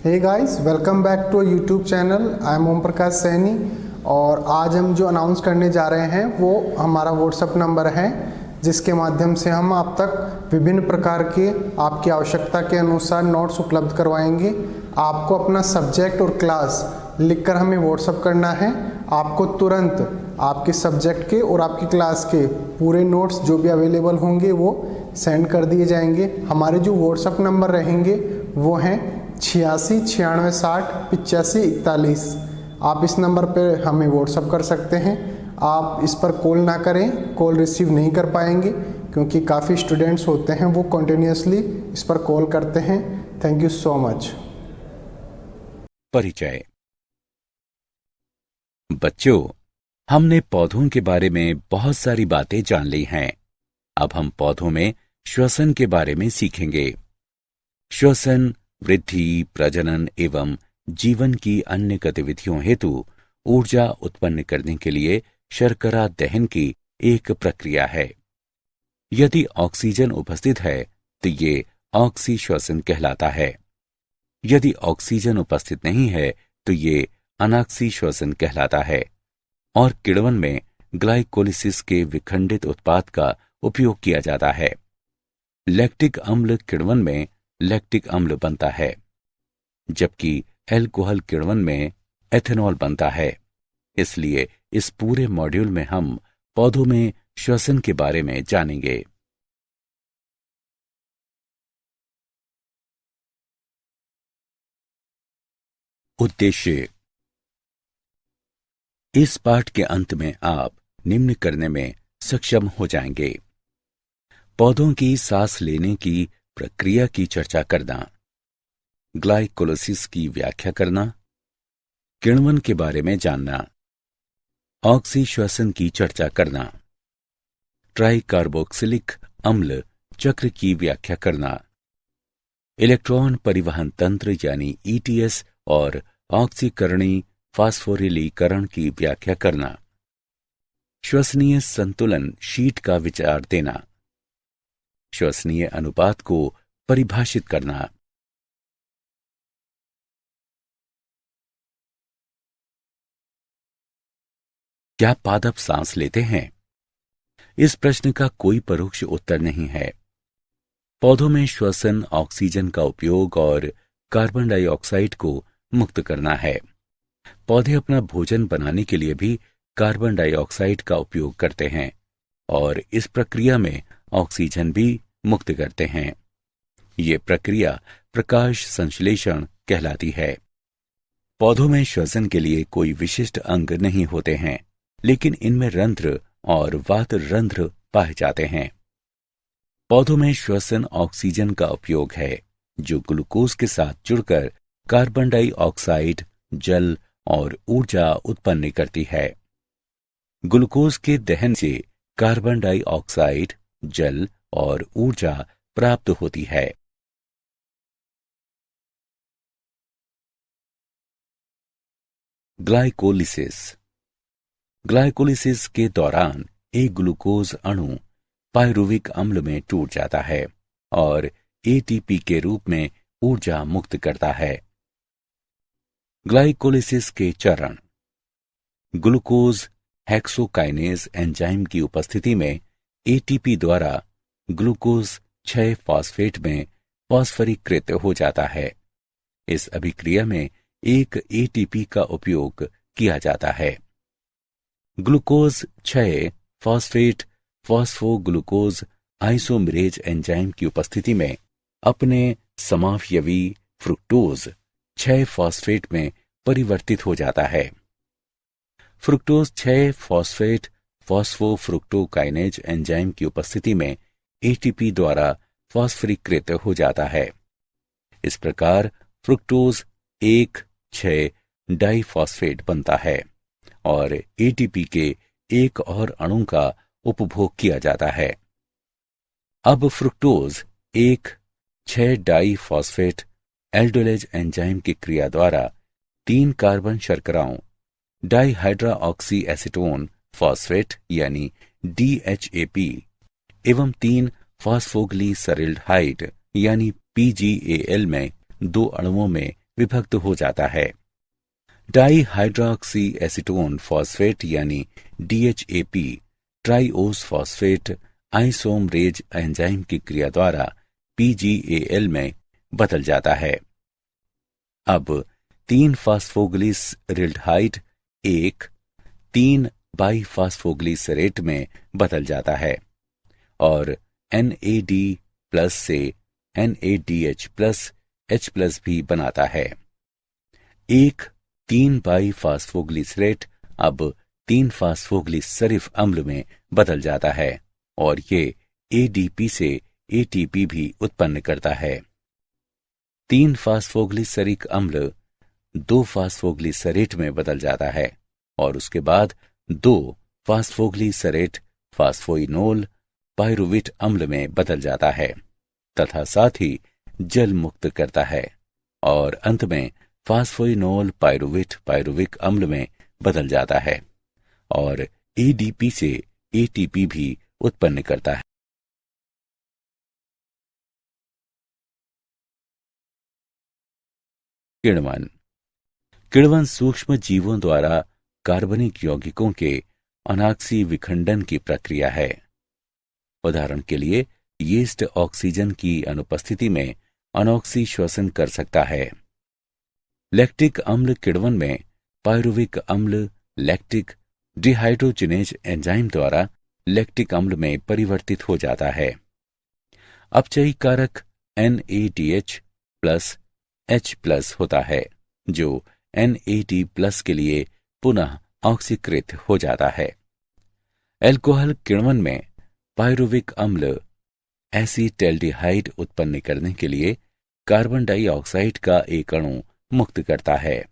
Hey guys, welcome back to YouTube channel. I am Om Prakash Saini और आज हम जो अनाउंस करने जा रहे हैं वो हमारा व्हाट्सएप नंबर है, जिसके माध्यम से हम आप तक विभिन्न प्रकार के आपकी आवश्यकता के अनुसार नोट्स उपलब्ध करवाएंगे। आपको अपना सब्जेक्ट और क्लास लिखकर हमें व्हाट्सएप करना है। आपको तुरंत आपके सब्जेक्ट के और आपकी क्लास के पूरे नोट्स जो भी अवेलेबल होंगे वो सेंड कर दिए जाएंगे। हमारे जो व्हाट्सएप नंबर रहेंगे वो हैं 86 96 60 85 41। आप इस नंबर पर हमें व्हाट्सएप कर सकते हैं। आप इस पर कॉल ना करें, कॉल रिसीव नहीं कर पाएंगे क्योंकि काफ़ी स्टूडेंट्स होते हैं वो कंटिन्यूसली इस पर कॉल करते हैं। Thank you so much. परिचय। बच्चों, हमने पौधों के बारे में बहुत सारी बातें जान ली हैं। अब हम पौधों में श्वसन के बारे में सीखेंगे। श्वसन वृद्धि, प्रजनन एवं जीवन की अन्य गतिविधियों हेतु ऊर्जा उत्पन्न करने के लिए शर्करा दहन की एक प्रक्रिया है। यदि ऑक्सीजन उपस्थित है तो ये ऑक्सी श्वसन कहलाता है। यदि ऑक्सीजन उपस्थित नहीं है तो ये अनाक्सी श्वसन कहलाता है। और किण्वन में ग्लाइकोलिसिस के विखंडित उत्पाद का उपयोग किया जाता है। लैक्टिक अम्ल किण्वन में लैक्टिक अम्ल बनता है, जबकि एल्कोहल किण्वन में एथेनॉल बनता है। इसलिए इस पूरे मॉड्यूल में हम पौधों में श्वसन के बारे में जानेंगे। उद्देश्य। इस पाठ के अंत में आप निम्न करने में सक्षम हो जाएंगे: पौधों की सांस लेने की प्रक्रिया की चर्चा करना, ग्लाइकोलिसिस की व्याख्या करना, किण्वन के बारे में जानना, ऑक्सी श्वसन की चर्चा करना, ट्राइकार्बोक्सिलिक अम्ल चक्र की व्याख्या करना, इलेक्ट्रॉन परिवहन तंत्र यानी ईटीएस और ऑक्सीकरणी फास्फोरिलीकरण की व्याख्या करना, श्वसनीय संतुलन शीट का विचार देना, श्वसनीय अनुपात को परिभाषित करना। क्या पादप सांस लेते हैं? इस प्रश्न का कोई परोक्ष उत्तर नहीं है। पौधों में श्वसन ऑक्सीजन का उपयोग और कार्बन डाइऑक्साइड को मुक्त करना है। पौधे अपना भोजन बनाने के लिए भी कार्बन डाइऑक्साइड का उपयोग करते हैं और इस प्रक्रिया में ऑक्सीजन भी मुक्त करते हैं। ये प्रक्रिया प्रकाश संश्लेषण कहलाती है। पौधों में श्वसन के लिए कोई विशिष्ट अंग नहीं होते हैं, लेकिन इनमें रंध्र और वात रंध्र पाए जाते हैं। पौधों में श्वसन ऑक्सीजन का उपयोग है, जो ग्लूकोज के साथ जुड़कर कार्बन डाइऑक्साइड, जल और ऊर्जा उत्पन्न करती है। ग्लूकोज के दहन से कार्बन डाइऑक्साइड, जल और ऊर्जा प्राप्त होती है। ग्लाइकोलिसिस। ग्लाइकोलिसिस के दौरान एक ग्लूकोज अणु पायरुविक अम्ल में टूट जाता है और एटीपी के रूप में ऊर्जा मुक्त करता है। ग्लाइकोलिसिस के चरण। ग्लूकोज हेक्सोकाइनेज एंजाइम की उपस्थिति में एटीपी द्वारा ग्लूकोज 6 फॉस्फेट में फॉस्फरीकृत हो जाता है। इस अभिक्रिया में एक एटीपी का उपयोग किया जाता है। ग्लूकोज 6 फॉस्फेट फॉस्फोग्लूकोज आइसोमरेज एंजाइम की उपस्थिति में अपने समावयवी फ्रुक्टोज 6 फॉस्फेट में परिवर्तित हो जाता है। फ्रुक्टोज 6 फॉस्फेट फॉस्फोफ्रुक्टोकाइनेज एंजाइम की उपस्थिति में एटीपी द्वारा फॉस्फरीकृत हो जाता है। इस प्रकार फ्रुक्टोज 1,6 डाइफॉस्फेट बनता है और एटीपी के एक और अणु का उपभोग किया जाता है। अब फ्रुक्टोज 1,6 डाइफॉस्फेट एल्डोलेज एंजाइम की क्रिया द्वारा 3 कार्बन शर्कराओं डाइहाइड्रोऑक्सी एसीटोन फॉस्फेट यानी DHAP एवं 3 फॉस्फोग्लिसरल्डिहाइड यानी PGAL में 2 अणुओं में विभक्त हो जाता है। डाई हाइड्रोक्सी एसीटोन फॉस्फेट यानी DHAP ट्राइओस फॉस्फेट आइसोमरेज एंजाइम की क्रिया द्वारा PGAL में बदल जाता है। अब 3-फास्फोग्लिसरेल्डिहाइड 3-बाईफास्फोग्लिसरेट में बदल जाता है और NAD+ से NADH+H+ भी बनाता है। 3-बाईफास्फोग्लिसरेट अब 3-फास्फोग्लिसरिफ अम्ल में बदल जाता है और ये ADP से ATP भी उत्पन्न करता है। 3-फास्फोग्लिसरिक अम्ल 2-फास्फोग्लिसरेट में बदल जाता है और उसके बाद 2-फास्फोग्लिसरेट फास्फोइनोल पायरुवेट अम्ल में बदल जाता है तथा साथ ही जल मुक्त करता है और अंत में फास्फोइनोल पायरुवेट पायरुविक अम्ल में बदल जाता है और ADP से ATP भी उत्पन्न करता है। किण्वन। किण्वन सूक्ष्म जीवों द्वारा कार्बनिक यौगिकों के अनाक्सी विखंडन की प्रक्रिया है। उदाहरण के लिए यीस्ट ऑक्सीजन की अनुपस्थिति में अनॉक्सी श्वसन कर सकता है। लैक्टिक अम्ल किण्वन में पायरुविक अम्ल लैक्टिक डिहाइड्रोजिनेज एंजाइम द्वारा लैक्टिक अम्ल में परिवर्तित हो जाता है। अपचयी कारक NADH+H+ होता है जो NAD+ के लिए पुनः ऑक्सीकृत हो जाता है। एल्कोहल किण्वन में पायरुविक अम्ल एसीटैल्डिहाइड उत्पन्न करने के लिए कार्बन डाइऑक्साइड का एक अणु मुक्त करता है।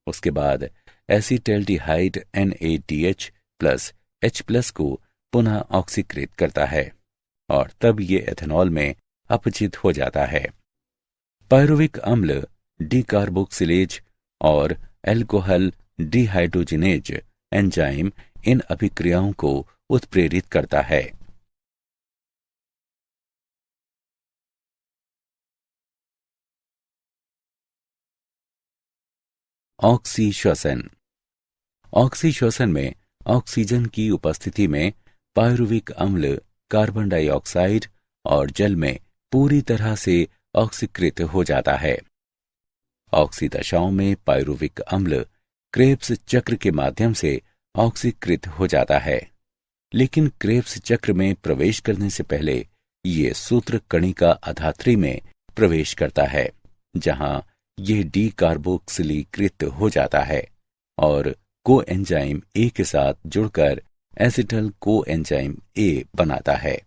उसके बाद एसीटैल्डिहाइड NADH+H+ को पुनः ऑक्सीकृत करता है और तब ये एथेनॉल में अपचित हो जाता है। पायरुविक अम्ल डीकार्बोक्सिलेज और एल्कोहल डिहाइड्रोजिनेज एंजाइम इन अभिक्रियाओं को उत्प्रेरित करता है। ऑक्सी श्वसन। ऑक्सी श्वसन में ऑक्सीजन की उपस्थिति में पायरुविक अम्ल कार्बन डाइऑक्साइड और जल में पूरी तरह से ऑक्सीकृत हो जाता है। ऑक्सी दशाओं में पायरुविक अम्ल क्रेब्स चक्र के माध्यम से ऑक्सीकृत हो जाता है, लेकिन क्रेब्स चक्र में प्रवेश करने से पहले ये सूत्र कणिका अधात्री में प्रवेश करता है, जहां यह डीकार्बोक्सिलीकृत हो जाता है और कोएंजाइम ए के साथ जुड़कर एसिटल कोएंजाइम ए बनाता है।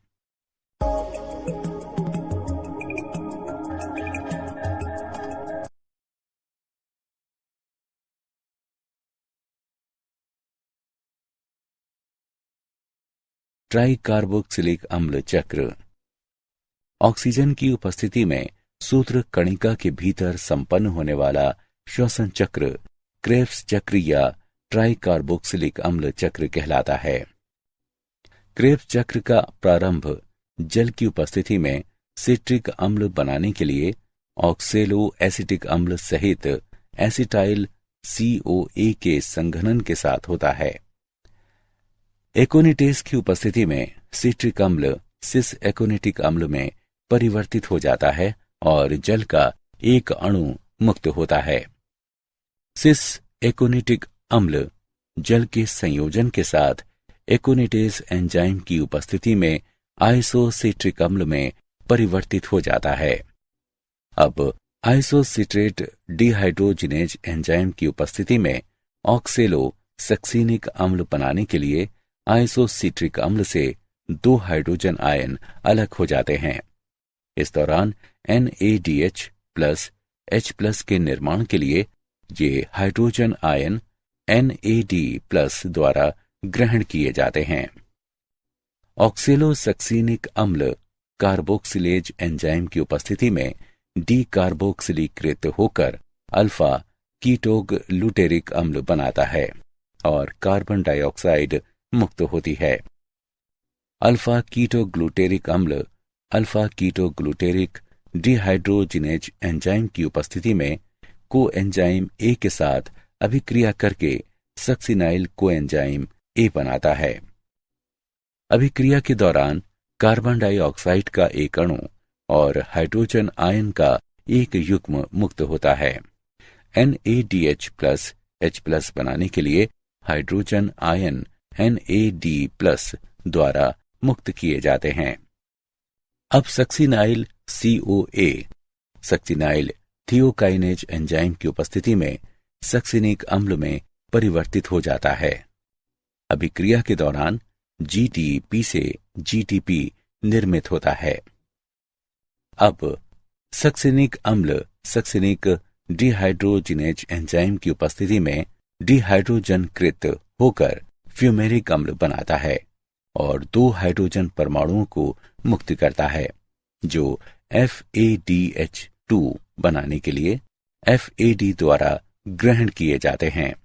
ट्राइकार्बोक्सिलिक अम्ल चक्र। ऑक्सीजन की उपस्थिति में सूत्र कणिका के भीतर संपन्न होने वाला श्वसन चक्र क्रेब्स चक्र या ट्राइकार्बोक्सिलिक अम्ल चक्र कहलाता है। क्रेब्स चक्र का प्रारंभ जल की उपस्थिति में सिट्रिक अम्ल बनाने के लिए ऑक्सेलो एसिटिक अम्ल सहित एसिटाइल COA के संघनन के साथ होता है। एकोनिटेस की उपस्थिति में सिट्रिक अम्ल सिस एकोनिटिक अम्ल में परिवर्तित हो जाता है और जल का एक अणु मुक्त होता है। सिस एकोनिटिक अम्ल जल के संयोजन के साथ एकोनिटेस एंजाइम की उपस्थिति में आइसोसिट्रिक अम्ल में परिवर्तित हो जाता है। अब आइसोसिट्रेट डिहाइड्रोजिनेज एंजाइम की उपस्थिति में ऑक्सेलो सक्सीनिक अम्ल बनाने के लिए आइसोसिट्रिक अम्ल से 2 हाइड्रोजन आयन अलग हो जाते हैं। इस दौरान NADH+H+ के निर्माण के लिए ये हाइड्रोजन आयन NAD+ द्वारा ग्रहण किए जाते हैं। ऑक्सेलोसक्सीनिक अम्ल कार्बोक्सिलेज एंजाइम की उपस्थिति में डीकार्बोक्सिलीकृत होकर अल्फा कीटोग्लूटेरिक अम्ल बनाता है और कार्बन डाइऑक्साइड मुक्त होती है। अल्फा कीटोग्लूटेरिक अम्ल अल्फा कीटोग्लूटेरिक डिहाइड्रोजिनेज एंजाइम की उपस्थिति में कोएंजाइम ए के साथ अभिक्रिया करके सक्सिनाइल कोएंजाइम ए बनाता है। अभिक्रिया के दौरान कार्बन डाइऑक्साइड का एक अणु और हाइड्रोजन आयन का एक युग्म मुक्त होता है। NADH+H+ बनाने के लिए हाइड्रोजन आयन NAD+ द्वारा मुक्त किए जाते हैं। अब सक्सिनाइल CoA सक्सिनाइल थियोकाइनेज एंजाइम की उपस्थिति में सक्सिनिक अम्ल में परिवर्तित हो जाता है। अभिक्रिया के दौरान GTP से GTP निर्मित होता है। अब सक्सिनिक अम्ल सक्सिनिक डिहाइड्रोजिनेज एंजाइम की उपस्थिति में डिहाइड्रोजनकृत होकर फ्यूमेरिक अम्ल बनाता है और 2 हाइड्रोजन परमाणुओं को मुक्त करता है, जो FADH2 बनाने के लिए FAD द्वारा ग्रहण किए जाते हैं।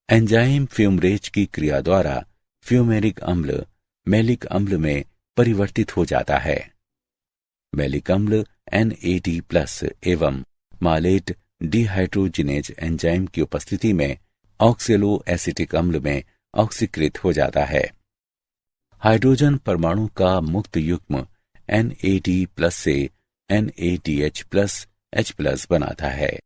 एंजाइम फ्यूमरेज की क्रिया द्वारा फ्यूमेरिक अम्ल मैलिक अम्ल में परिवर्तित हो जाता है। मैलिक अम्ल NAD+ एवं मालेट डिहाइड्रोजिनेज एंजाइम की उपस्थिति में ऑक्सेलो एसिटिक अम्ल में ऑक्सीकृत हो जाता है। हाइड्रोजन परमाणु का मुक्त युग्म NAD+ से NADH+H+ बनाता है।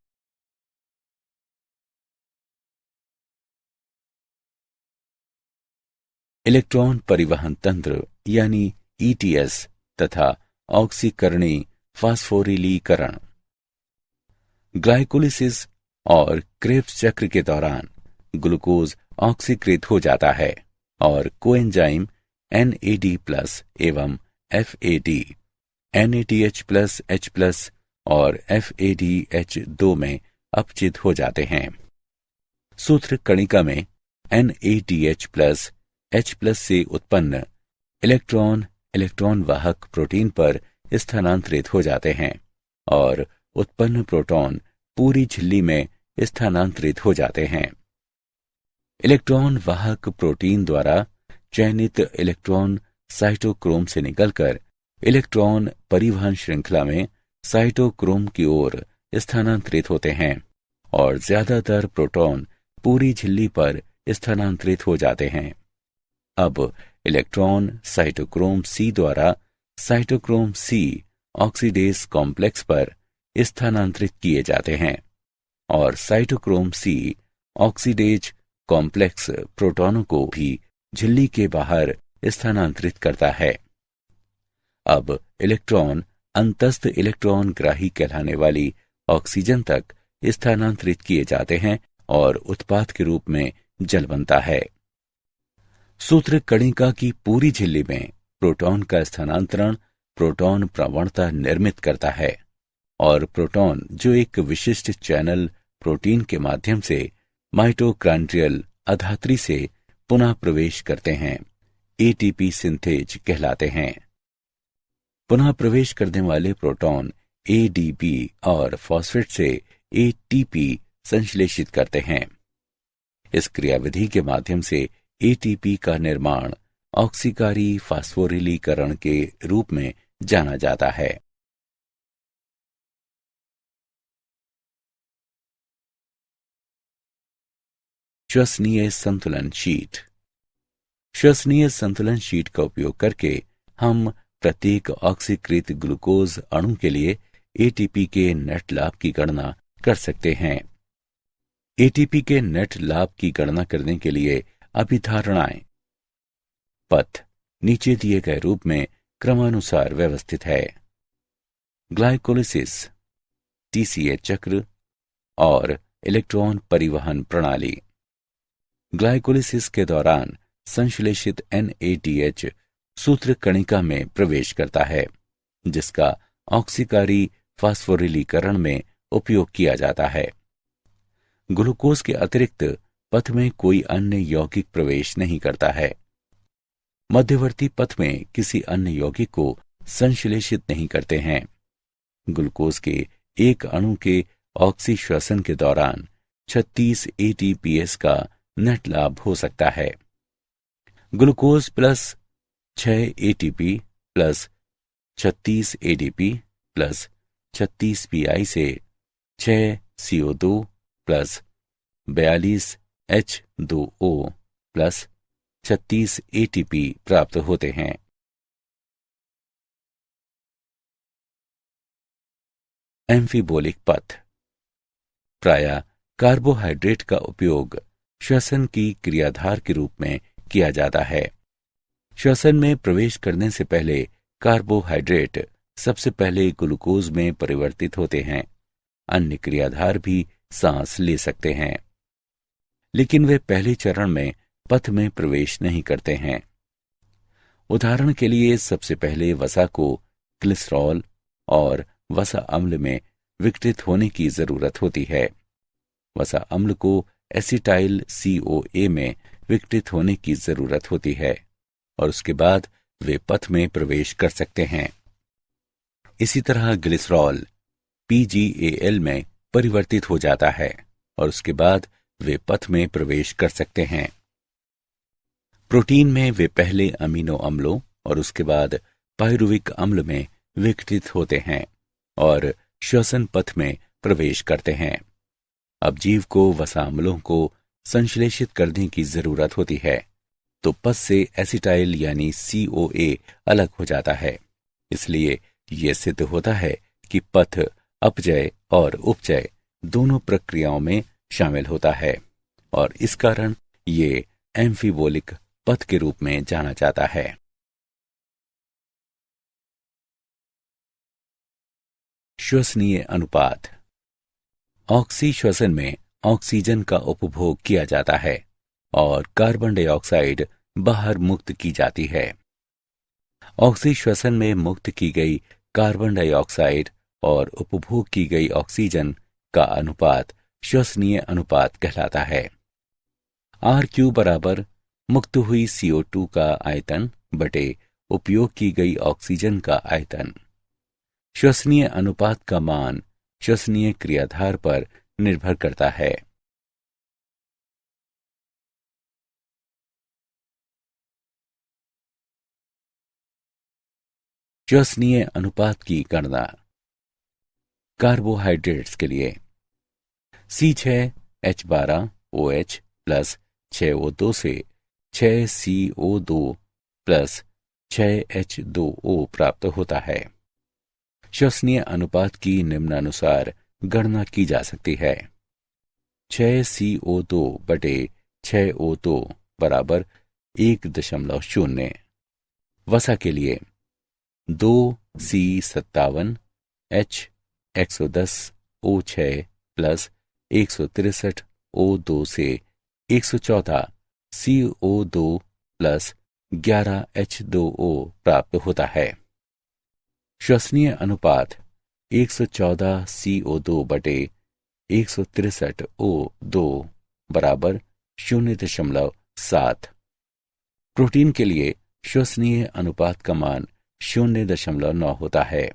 इलेक्ट्रॉन परिवहन तंत्र यानी ETS तथा ऑक्सीकरणी फास्फोरिलीकरण। ग्लाइकोलिसिस और क्रेब्स चक्र के दौरान ग्लूकोज ऑक्सीकृत हो जाता है और कोएंजाइम NAD+ एवं FAD NADH+H+ और FADH2 में अपचित हो जाते हैं। सूत्र कणिका में NADH+H+ से उत्पन्न इलेक्ट्रॉन वाहक प्रोटीन पर स्थानांतरित हो जाते हैं और उत्पन्न प्रोटॉन पूरी झिल्ली में स्थानांतरित हो जाते हैं। इलेक्ट्रॉन वाहक प्रोटीन द्वारा चयनित इलेक्ट्रॉन साइटोक्रोम से निकलकर इलेक्ट्रॉन परिवहन श्रृंखला में साइटोक्रोम की ओर स्थानांतरित होते हैं और ज्यादातर प्रोटॉन पूरी झिल्ली पर स्थानांतरित हो जाते हैं। अब इलेक्ट्रॉन साइटोक्रोम C द्वारा साइटोक्रोम C ऑक्सीडेज कॉम्प्लेक्स पर स्थानांतरित किए जाते हैं और साइटोक्रोम C ऑक्सीडेज कॉम्प्लेक्स प्रोटॉनों को भी झिल्ली के बाहर स्थानांतरित करता है। अब इलेक्ट्रॉन अंतस्थ इलेक्ट्रॉन ग्राही कहलाने वाली ऑक्सीजन तक स्थानांतरित किए जाते हैं और उत्पाद के रूप में जल बनता है। सूत्र कणिका की पूरी झिल्ली में प्रोटॉन का स्थानांतरण प्रोटॉन प्रवणता निर्मित करता है और प्रोटॉन जो एक विशिष्ट चैनल प्रोटीन के माध्यम से माइटोकॉन्ड्रियल अधात्री से पुनः प्रवेश करते हैं ATP सिंथेज कहलाते हैं। पुनः प्रवेश करने वाले प्रोटॉन ADP और फॉस्फेट से ATP संश्लेषित करते हैं। इस क्रियाविधि के माध्यम से ATP का निर्माण ऑक्सीकारी फास्फोरिलीकरण के रूप में जाना जाता है। श्वसनीय संतुलन शीट। श्वसनीय संतुलन शीट का उपयोग करके हम प्रत्येक ऑक्सीकृत ग्लूकोज अणु के लिए ATP के नेट लाभ की गणना कर सकते हैं। ATP के नेट लाभ की गणना करने के लिए अभिधारणाएं। पथ नीचे दिए गए रूप में क्रमानुसार व्यवस्थित है। ग्लाइकोलिसिस, TCA चक्र और इलेक्ट्रॉन परिवहन प्रणाली। ग्लाइकोलिसिस के दौरान संश्लेषित NADH सूत्र कणिका में प्रवेश करता है, जिसका ऑक्सीकारी फास्फोरिलीकरण में उपयोग किया जाता है। ग्लूकोज के अतिरिक्त पथ में कोई अन्य यौगिक प्रवेश नहीं करता है। मध्यवर्ती पथ में किसी अन्य यौगिक को संश्लेषित नहीं करते हैं। ग्लूकोज के एक अणु के ऑक्सीश्वसन के दौरान 36 ATPase का नेट लाभ हो सकता है। Glucose plus 6 ATP plus 36 ADP plus 36 PI से 6 CO2 plus 42H2O plus 36 ATP प्राप्त होते हैं। एम्फीबोलिक पथ। प्रायः कार्बोहाइड्रेट का उपयोग श्वसन की क्रियाधार के रूप में किया जाता है। श्वसन में प्रवेश करने से पहले कार्बोहाइड्रेट सबसे पहले ग्लूकोज में परिवर्तित होते हैं। अन्य क्रियाधार भी सांस ले सकते हैं, लेकिन वे पहले चरण में पथ में प्रवेश नहीं करते हैं। उदाहरण के लिए सबसे पहले वसा को ग्लिसरॉल और वसा अम्ल में विघटित होने की जरूरत होती है। वसा अम्ल को एसिटाइल CoA में विघटित होने की जरूरत होती है और उसके बाद वे पथ में प्रवेश कर सकते हैं। इसी तरह ग्लिसरॉल PgAl में परिवर्तित हो जाता है और उसके बाद वे पथ में प्रवेश कर सकते हैं। प्रोटीन में वे पहले अमीनो अम्लों और उसके बाद पायरुविक अम्ल में विघटित होते हैं और श्वसन पथ में प्रवेश करते हैं। अब जीव को वसा अम्लों को संश्लेषित करने की जरूरत होती है, तो पथ से एसिटाइल यानी CoA अलग हो जाता है। इसलिए यह सिद्ध होता है कि पथ अपचय और उपचय दोनों प्रक्रियाओं में शामिल होता है और इस कारण ये एम्फीबोलिक पथ के रूप में जाना जाता है। श्वसनीय अनुपात। ऑक्सी श्वसन में ऑक्सीजन का उपभोग किया जाता है और कार्बन डाइऑक्साइड बाहर मुक्त की जाती है। ऑक्सी श्वसन में मुक्त की गई कार्बन डाइऑक्साइड और उपभोग की गई ऑक्सीजन का अनुपात श्वसनीय अनुपात कहलाता है। RQ बराबर मुक्त हुई CO2 का आयतन बटे उपयोग की गई ऑक्सीजन का आयतन। श्वसनीय अनुपात का मान श्वसनीय क्रियाधार पर निर्भर करता है। श्वसनीय अनुपात की गणना। कार्बोहाइड्रेट्स के लिए C6H12OH प्लस 6O2 से 6CO2 प्लस 6H2O प्राप्त होता है। श्वसनीय अनुपात की निम्नानुसार गणना की जा सकती है। 6CO2 बटे 6O2 बराबर 1.0। वसा के लिए 2C57H110O6 प्लस 163O2 से 114 CO2 प्लस 11H2O प्राप्त होता है। श्वसनीय अनुपात 114 CO2 बटे 163O2 बराबर 0.7। प्रोटीन के लिए श्वसनीय अनुपात का मान 0.9 होता है।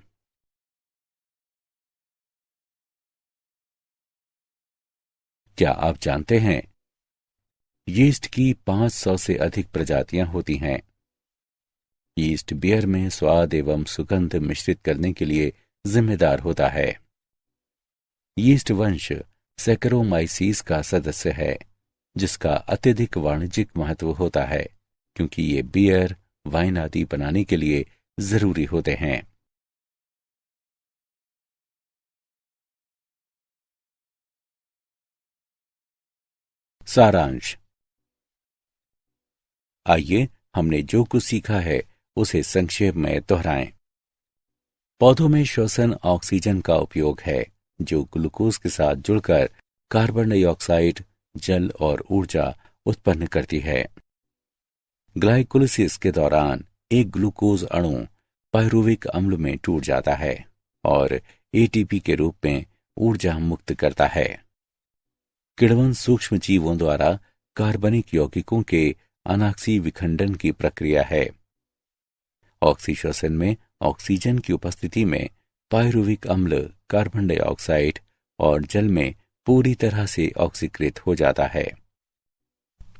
क्या आप जानते हैं यीस्ट की 500 से अधिक प्रजातियां होती हैं। यीस्ट बियर में स्वाद एवं सुगंध मिश्रित करने के लिए जिम्मेदार होता है। यीस्ट वंश सैकरोमाइसीस का सदस्य है, जिसका अत्यधिक वाणिज्यिक महत्व होता है क्योंकि ये बियर, वाइन आदि बनाने के लिए जरूरी होते हैं। सारांश। आइए हमने जो कुछ सीखा है उसे संक्षेप में दोहराएं। पौधों में श्वसन ऑक्सीजन का उपयोग है, जो ग्लूकोज के साथ जुड़कर कार्बन डाइऑक्साइड, जल और ऊर्जा उत्पन्न करती है। ग्लाइकोलिसिस के दौरान एक ग्लूकोज अणु पायरुविक अम्ल में टूट जाता है और एटीपी के रूप में ऊर्जा मुक्त करता है। किण्वन सूक्ष्म जीवों द्वारा कार्बनिक यौगिकों के अनाक्सी विखंडन की प्रक्रिया है। ऑक्सीश्वसन में ऑक्सीजन की उपस्थिति में पायरुविक अम्ल कार्बन डाइऑक्साइड और जल में पूरी तरह से ऑक्सीकृत हो जाता है।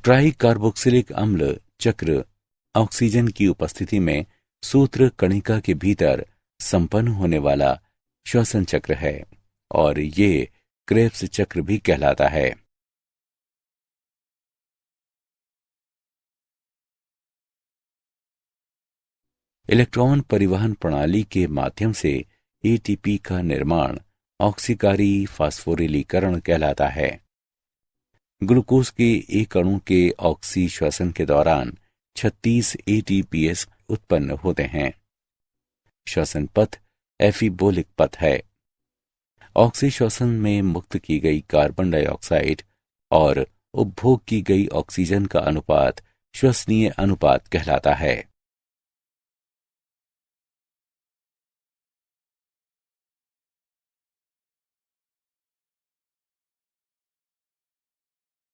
ट्राई कार्बोक्सिलिक अम्ल चक्र ऑक्सीजन की उपस्थिति में सूत्र कणिका के भीतर संपन्न होने वाला श्वसन चक्र है और ये क्रेब्स चक्र भी कहलाता है। इलेक्ट्रॉन परिवहन प्रणाली के माध्यम से एटीपी का निर्माण ऑक्सीकारी फास्फोरिलीकरण कहलाता है। ग्लूकोज के एक अणु के ऑक्सी श्वसन के दौरान 36 एटीपीएस उत्पन्न होते हैं। श्वसन पथ एफिबोलिक पथ है। ऑक्सी श्वसन में मुक्त की गई कार्बन डाइऑक्साइड और उपभोग की गई ऑक्सीजन का अनुपात श्वसनीय अनुपात कहलाता है।